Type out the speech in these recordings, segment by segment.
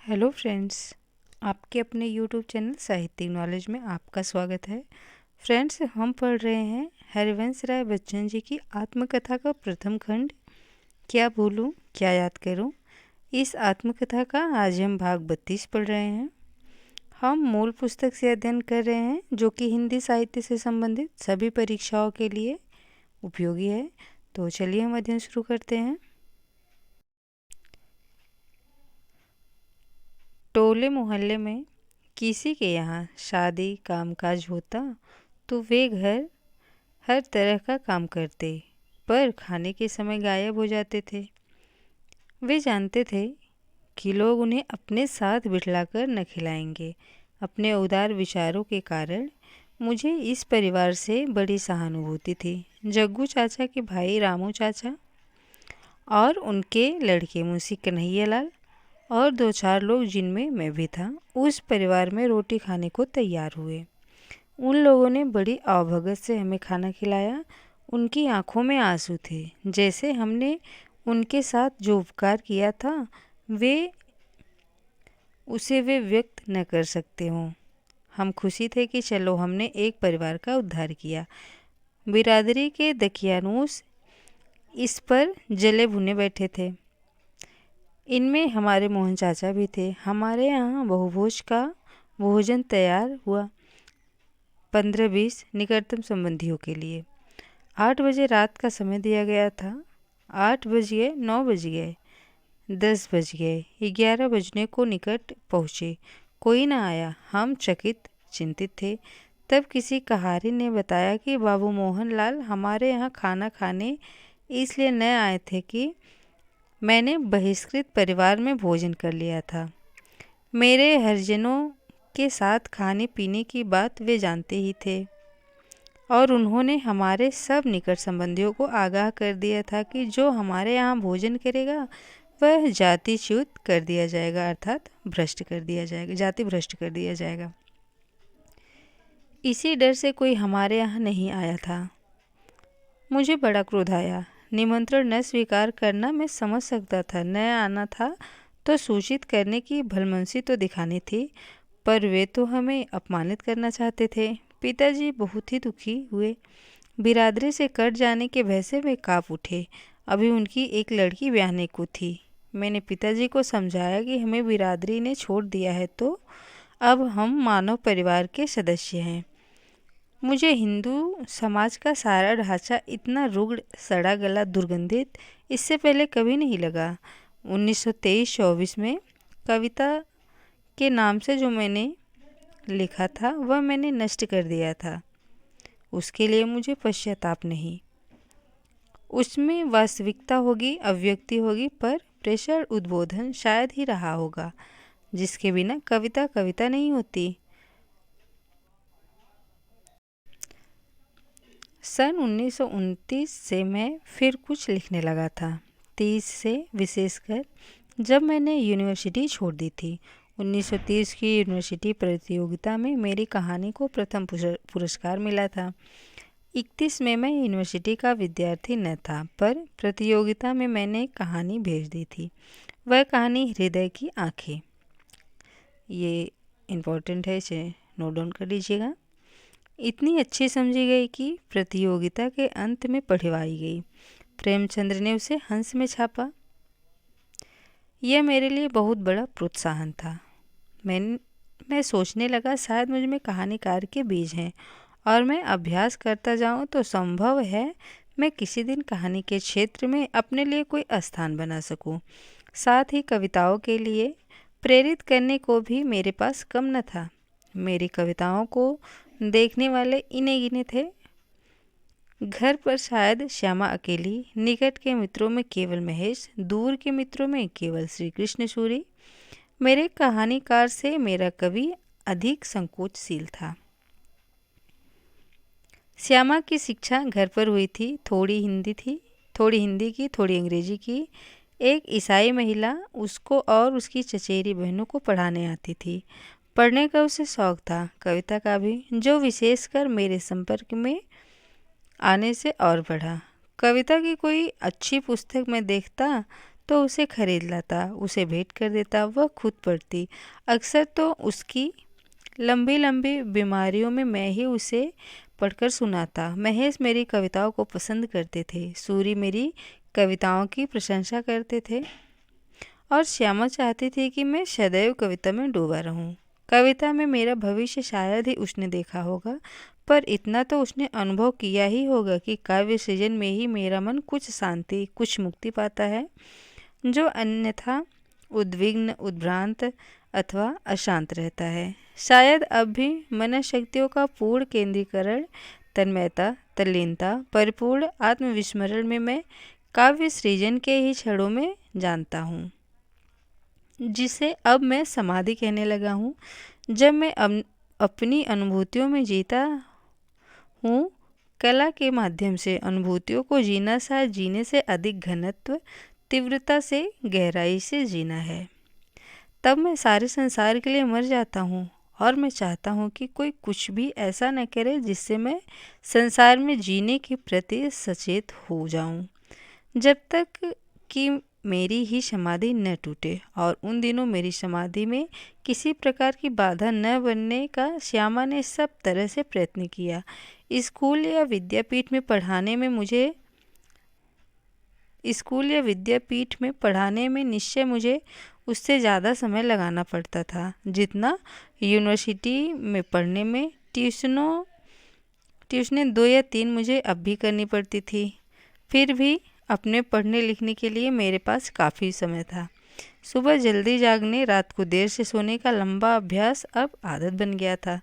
Hello friends, आपके अपने YouTube channel साहित्यिक नॉलेज में आपका स्वागत है। फ्रेंड्स, हम पढ़ रहे हैं हरिवंश राय बच्चन जी की आत्मकथा का प्रथम खंड क्या भूलूं क्या याद करूं। इस आत्मकथा का आज हम भाग 32 पढ़ रहे हैं। हम मूल पुस्तक से अध्ययन कर रहे हैं जो कि हिंदी साहित्य से संबंधित सभी परीक्षाओं के लिए उपयोगी है। तो चलिए हम अध्ययन शुरू करते हैं। टोले मोहल्ले में किसी के यहाँ शादी कामकाज होता तो वे घर हर तरह का काम करते, पर खाने के समय गायब हो जाते थे। वे जानते थे कि लोग उन्हें अपने साथ बिठलाकर न खिलाएंगे। अपने उदार विचारों के कारण मुझे इस परिवार से बड़ी सहानुभूति थी। जग्गू चाचा के भाई रामू चाचा और उनके लड़के मुंशी कन्हैयालाल और दो चार लोग जिनमें मैं भी था, उस परिवार में रोटी खाने को तैयार हुए। उन लोगों ने बड़ी अवभगत से हमें खाना खिलाया। उनकी आंखों में आंसू थे, जैसे हमने उनके साथ जो उपकार किया था उसे वे व्यक्त न कर सकते हों। हम खुशी थे कि चलो हमने एक परिवार का उद्धार किया। बिरादरी के दकियानूस इस पर जले भुने बैठे थे। इनमें हमारे मोहन चाचा भी थे। हमारे यहाँ बहुभोज का भोजन तैयार हुआ 15-20 निकटतम संबंधियों के लिए। 8 बजे रात का समय दिया गया था। 8 बज गए, 9 बज गए, 10 बज गए, 11 बजने को निकट पहुँचे। कोई न आया। हम चकित चिंतित थे। तब किसी कहारी ने बताया कि बाबू मोहन लाल हमारे यहाँ खाना खाने इसलिए न आए थे कि मैंने बहिष्कृत परिवार में भोजन कर लिया था। मेरे हरिजनों के साथ खाने पीने की बात वे जानते ही थे और उन्होंने हमारे सब निकट संबंधियों को आगाह कर दिया था कि जो हमारे यहाँ भोजन करेगा वह जातिच्युत कर दिया जाएगा, अर्थात भ्रष्ट कर दिया जाएगा, जाति भ्रष्ट कर दिया जाएगा। इसी डर से कोई हमारे यहाँ नहीं आया था। मुझे बड़ा क्रोध आया। निमंत्रण न स्वीकार करना मैं समझ सकता था, न आना था तो सूचित करने की भलमनसी तो दिखानी थी, पर वे तो हमें अपमानित करना चाहते थे। पिताजी बहुत ही दुखी हुए। बिरादरी से कट जाने के भय से वे काँप उठे। अभी उनकी एक लड़की ब्याहने को थी। मैंने पिताजी को समझाया कि हमें बिरादरी ने छोड़ दिया है तो अब हम मानव परिवार के सदस्य हैं। मुझे हिंदू समाज का सारा ढांचा इतना रुग्ण, सड़ा गला, दुर्गंधित इससे पहले कभी नहीं लगा। 1923-24 में कविता के नाम से जो मैंने लिखा था वह मैंने नष्ट कर दिया था। उसके लिए मुझे पश्चाताप नहीं। उसमें वास्तविकता होगी, अभिव्यक्ति होगी, पर प्रेषण उद्बोधन शायद ही रहा होगा, जिसके बिना कविता कविता नहीं होती। सन 1929 से मैं फिर कुछ लिखने लगा था। 30 से विशेषकर जब मैंने यूनिवर्सिटी छोड़ दी थी। 1930 की यूनिवर्सिटी प्रतियोगिता में मेरी कहानी को प्रथम पुरस्कार मिला था। 31 में मैं यूनिवर्सिटी का विद्यार्थी न था, पर प्रतियोगिता में मैंने कहानी भेज दी थी। वह कहानी हृदय की आँखें। ये इम्पोर्टेंट है, इसे नोट डाउन कर लीजिएगा। इतनी अच्छी समझी गई कि प्रतियोगिता के अंत में पढ़वाई गई। प्रेमचंद्र ने उसे हंस में छापा। यह मेरे लिए बहुत बड़ा प्रोत्साहन था। मैं सोचने लगा शायद मुझ में कहानीकार के बीज हैं और मैं अभ्यास करता जाऊं तो संभव है मैं किसी दिन कहानी के क्षेत्र में अपने लिए कोई स्थान बना सकूं। साथ ही कविताओं के लिए प्रेरित करने को भी मेरे पास कम न था। मेरी कविताओं को देखने वाले इने गिने थे। घर पर शायद श्यामा अकेली, निकट के मित्रों में केवल महेश, दूर के मित्रों में केवल श्री कृष्ण सूरी। मेरे कहानीकार से मेरा कवि अधिक संकोचशील था। श्यामा की शिक्षा घर पर हुई थी। थोड़ी हिंदी की, थोड़ी अंग्रेजी की। एक ईसाई महिला उसको और उसकी चचेरी बहनों को पढ़ाने आती थी। पढ़ने का उसे शौक था, कविता का भी, जो विशेषकर मेरे संपर्क में आने से और बढ़ा। कविता की कोई अच्छी पुस्तक मैं देखता तो उसे खरीद लाता, उसे भेंट कर देता, वह खुद पढ़ती। अक्सर तो उसकी लंबी लंबी बीमारियों में मैं ही उसे पढ़कर सुनाता। महेश मेरी कविताओं को पसंद करते थे, सूरी मेरी कविताओं की प्रशंसा करते थे और श्यामा चाहती थी कि मैं सदैव कविता में डूबा रहूं। कविता में मेरा भविष्य शायद ही उसने देखा होगा, पर इतना तो उसने अनुभव किया ही होगा कि काव्य सृजन में ही मेरा मन कुछ शांति, कुछ मुक्ति पाता है, जो अन्यथा उद्विग्न, उद्भ्रांत अथवा अशांत रहता है। शायद अब भी मनःशक्तियों का पूर्ण केंद्रीकरण, तन्मयता, तल्लीनता, परिपूर्ण आत्मविस्मरण में मैं काव्य सृजन के ही क्षणों में जानता हूँ, जिसे अब मैं समाधि कहने लगा हूँ। जब मैं अपनी अनुभूतियों में जीता हूँ, कला के माध्यम से अनुभूतियों को जीना शायद जीने से अधिक घनत्व, तीव्रता से, गहराई से जीना है। तब मैं सारे संसार के लिए मर जाता हूँ और मैं चाहता हूँ कि कोई कुछ भी ऐसा न करे जिससे मैं संसार में जीने के प्रति सचेत हो जाऊँ, जब तक कि मेरी ही समाधि न टूटे। और उन दिनों मेरी समाधि में किसी प्रकार की बाधा न बनने का श्यामा ने सब तरह से प्रयत्न किया। स्कूल या विद्यापीठ में पढ़ाने में निश्चय मुझे उससे ज़्यादा समय लगाना पड़ता था, जितना यूनिवर्सिटी में पढ़ने में। ट्यूशनें 2 या 3 मुझे अब भी करनी पड़ती थी। फिर भी अपने पढ़ने लिखने के लिए मेरे पास काफ़ी समय था। सुबह जल्दी जागने, रात को देर से सोने का लंबा अभ्यास अब आदत बन गया था।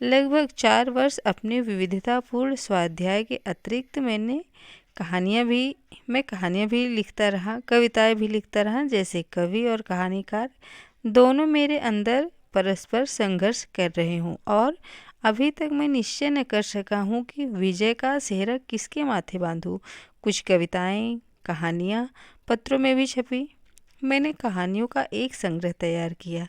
लगभग 4 वर्ष अपने विविधतापूर्ण स्वाध्याय के अतिरिक्त मैं कहानियाँ भी लिखता रहा, कविताएं भी लिखता रहा। जैसे कवि और कहानीकार दोनों मेरे अंदर परस्पर संघर्ष कर रहे हों, और अभी तक मैं निश्चय न कर सका हूँ कि विजय का सेहरा किसके माथे बांधूं। कुछ कविताएं, कहानियाँ पत्रों में भी छपी। मैंने कहानियों का एक संग्रह तैयार किया।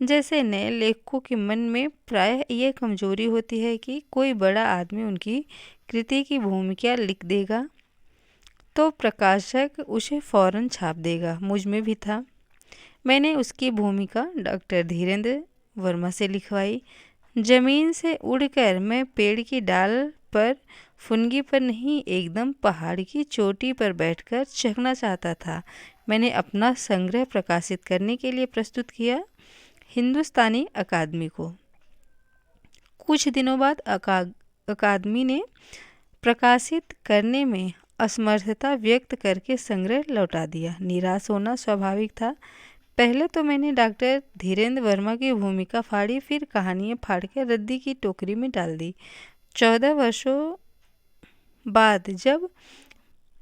जैसे नए लेखकों के मन में प्रायः ये कमजोरी होती है कि कोई बड़ा आदमी उनकी कृति की भूमिका लिख देगा तो प्रकाशक उसे फौरन छाप देगा। मुझ में भी था। मैंने उसकी भूमिका डॉक्टर धीरेन्द्र वर्मा से लिखवाई। जमीन से उड़कर मैं पेड़ की डाल पर, फुनगी पर नहीं, एकदम पहाड़ की चोटी पर बैठकर चखना चाहता था। मैंने अपना संग्रह प्रकाशित करने के लिए प्रस्तुत किया हिंदुस्तानी अकादमी को। कुछ दिनों बाद अकादमी ने प्रकाशित करने में असमर्थता व्यक्त करके संग्रह लौटा दिया। निराश होना स्वाभाविक था। पहले तो मैंने डॉक्टर धीरेन्द्र वर्मा की भूमिका फाड़ी, फिर कहानियाँ फाड़कर रद्दी की टोकरी में डाल दी। 14 वर्षों बाद जब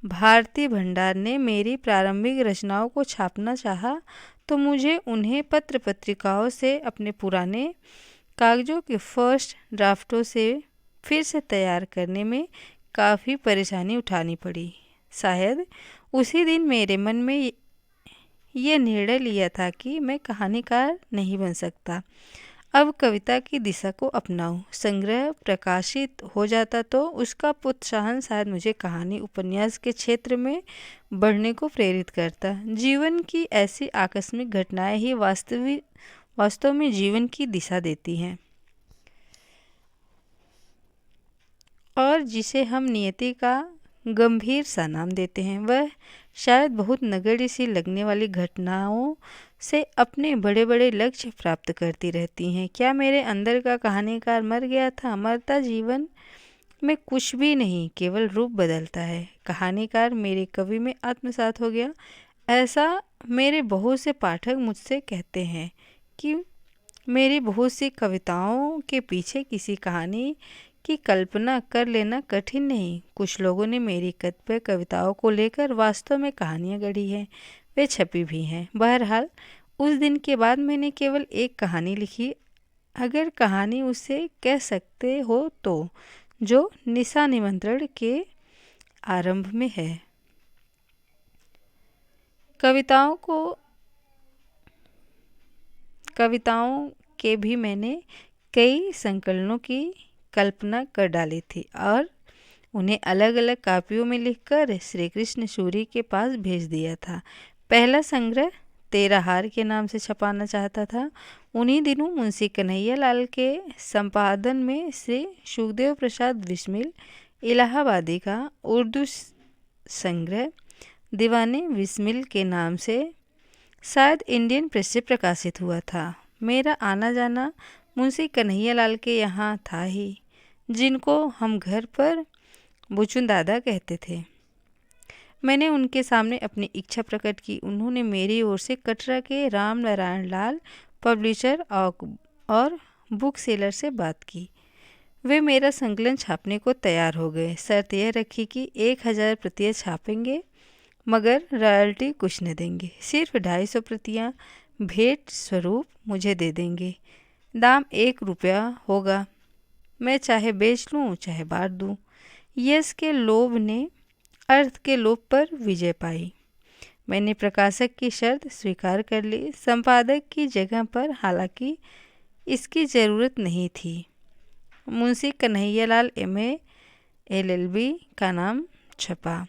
भारती भंडार ने मेरी प्रारंभिक रचनाओं को छापना चाहा, तो मुझे उन्हें पत्र पत्रिकाओं से अपने पुराने कागजों के फर्स्ट ड्राफ्टों से फिर से तैयार करने में काफ़ी परेशानी उठानी पड़ी। शायद उसी दिन मेरे मन में यह निर्णय लिया था कि मैं कहानीकार नहीं बन सकता, अब कविता की दिशा को अपनाऊं। संग्रह प्रकाशित हो जाता तो उसका प्रोत्साहन शायद मुझे कहानी उपन्यास के क्षेत्र में बढ़ने को प्रेरित करता। जीवन की ऐसी आकस्मिक घटनाएं ही वास्तव में जीवन की दिशा देती हैं, और जिसे हम नियति का गंभीर सा नाम देते हैं, वह शायद बहुत नगण्य सी लगने वाली घटनाओं से अपने बड़े बड़े लक्ष्य प्राप्त करती रहती हैं। क्या मेरे अंदर का कहानीकार मर गया था? मरता जीवन में कुछ भी नहीं, केवल रूप बदलता है। कहानीकार मेरे कवि में आत्मसात हो गया। ऐसा मेरे बहुत से पाठक मुझसे कहते हैं कि मेरी बहुत सी कविताओं के पीछे किसी कहानी की कल्पना कर लेना कठिन नहीं। कुछ लोगों ने मेरी कतिपय कविताओं को लेकर वास्तव में कहानियाँ गढ़ी हैं, वे छपी भी हैं। बहरहाल उस दिन के बाद मैंने केवल एक कहानी लिखी, अगर कहानी उसे कह सकते हो तो, जो निशा निमंत्रण के आरंभ में है। कविताओं के भी मैंने कई संकलनों की कल्पना कर डाली थी और उन्हें अलग अलग कापियों में लिखकर श्री कृष्ण सूरी के पास भेज दिया था। पहला संग्रह तेरा हार के नाम से छपाना चाहता था। उन्हीं दिनों मुंशी कन्हैयालाल के संपादन में श्री सुखदेव प्रसाद बिस्मिल इलाहाबादी का उर्दू संग्रह दीवाने बिस्मिल के नाम से शायद इंडियन प्रेस से प्रकाशित हुआ था। मेरा आना जाना मुंशी कन्हैयालाल के यहाँ था ही, जिनको हम घर पर बुचुन दादा कहते थे। मैंने उनके सामने अपनी इच्छा प्रकट की। उन्होंने मेरी ओर से कटरा के राम नारायण लाल पब्लिशर और बुक सेलर से बात की। वे मेरा संकलन छापने को तैयार हो गए। शर्त यह रखी कि 1000 प्रतियाँ छापेंगे, मगर रॉयल्टी कुछ न देंगे। सिर्फ 250 प्रतियाँ भेंट स्वरूप मुझे दे देंगे। दाम 1 रुपया होगा। मैं चाहे बेच लूँ चाहे बांट दूँ। यश के लोभ ने अर्थ के लोभ पर विजय पाई। मैंने प्रकाशक की शर्त स्वीकार कर ली, संपादक की जगह पर, हालांकि इसकी ज़रूरत नहीं थी। मुंशी कन्हैयालाल MA LLB का नाम छपा।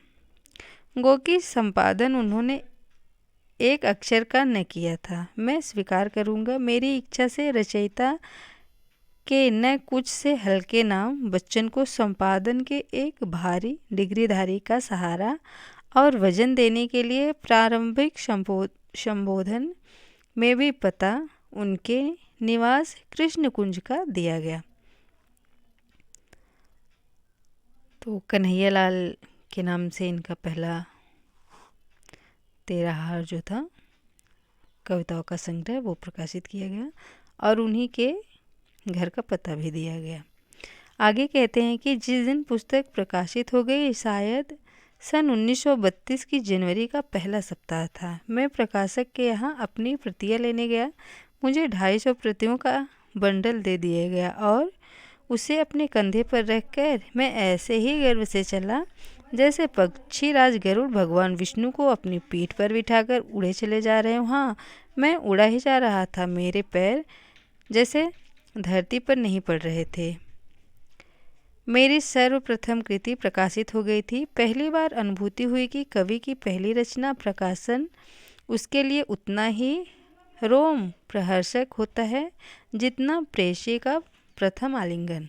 गो कि संपादन उन्होंने एक अक्षर का न किया था। मैं स्वीकार करूँगा, मेरी इच्छा से रचयिता के न कुछ से हल्के नाम बच्चन को संपादन के एक भारी डिग्रीधारी का सहारा और वजन देने के लिए प्रारंभिक संबोधन में भी पता उनके निवास कृष्ण कुंज का दिया गया। तो कन्हैयालाल के नाम से इनका पहला तेरा हार जो था कविताओं का संग्रह वो प्रकाशित किया गया और उन्हीं के घर का पता भी दिया गया। आगे कहते हैं कि जिस दिन पुस्तक प्रकाशित हो गई, शायद सन 1932 की जनवरी का पहला सप्ताह था। मैं प्रकाशक के यहाँ अपनी प्रतियाँ लेने गया। मुझे 250 प्रतियों का बंडल दे दिया गया और उसे अपने कंधे पर रखकर मैं ऐसे ही गर्व से चला जैसे पक्षीराज गरुड़ भगवान विष्णु को अपनी पीठ पर बिठाकर उड़े चले जा रहे हों। हाँ, मैं उड़ा ही जा रहा था। मेरे पैर जैसे धरती पर नहीं पड़ रहे थे। मेरी सर्वप्रथम कृति प्रकाशित हो गई थी। पहली बार अनुभूति हुई कि कवि की पहली रचना प्रकाशन उसके लिए उतना ही रोम प्रहर्षक होता है जितना प्रेषी का प्रथम आलिंगन।